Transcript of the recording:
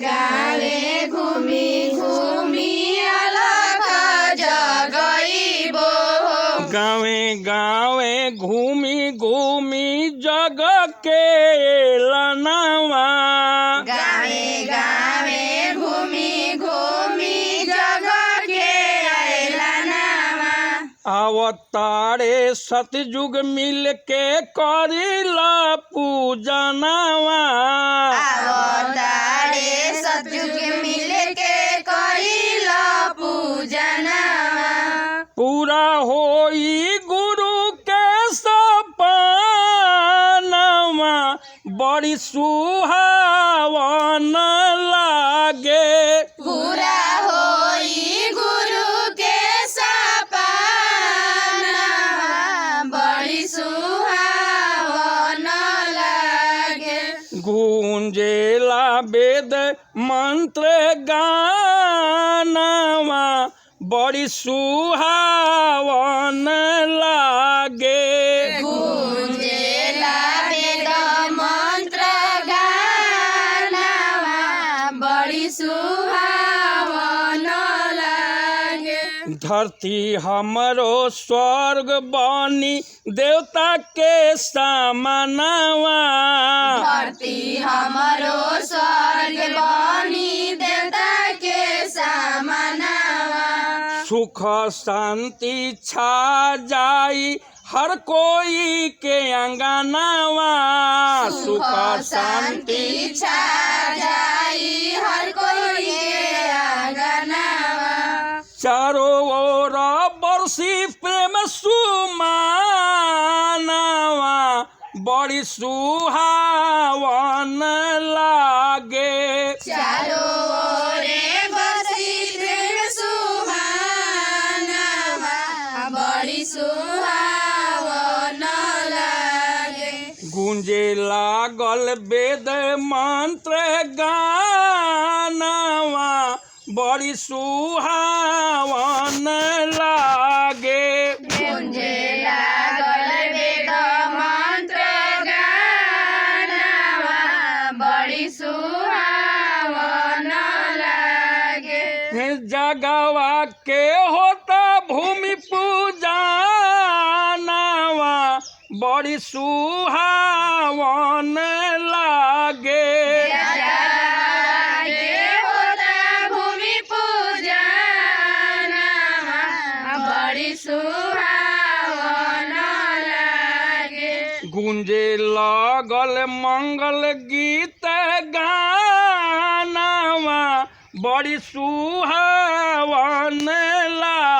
गावे घूमी घूमी अलख जगइबो गावे गावे घूमी घूमी जग के लनवा गावे गावे घूमी घूमी जग के लनवा अवतारे सतयुग मिल के करिला पूजनवा अवतारे सतयुग मिल के करिला पूजनवा पूरा होई गुरु के सपनवा बड़ी सुहावन लागे पूरा होई गुरु के सपनवा बड़ी सुहावन लागे गूंजेला वेद मंत्र गानवा बड़ी सुहावन लागे गूंजेला वेद मंत्र गानवा बड़ी सुहावन लागे धरती हमरो स्वर्ग बनी देवता के सामनवा धरती हमरो स्वर्ग बनी देवता के सामनवा सुख शांति छा जाई हर कोई के अंगनवा सुख शांति छा जाई हर कोई के आंगनवा चारों ओर बरसी प्रेम सुमानवा बड़ी सुहावन लागे चारो ओरे बसी प्रेम सुहानवा बड़ी सुहावन लागे गूंजे लागल वेद मंत्र गानवा बड़ी सुहावन लागे गूंजे लागल वेद मंत्र गानवा बड़ी सुहावन लागे जगवा के होता भूमि पूजनवा बड़ी सुहावन लागे जागे होता भूमि पूजनवा बड़ी सुहावन लागे गूंजे लागल मंगल गीत गानवा बड़ी सुहावन लागे।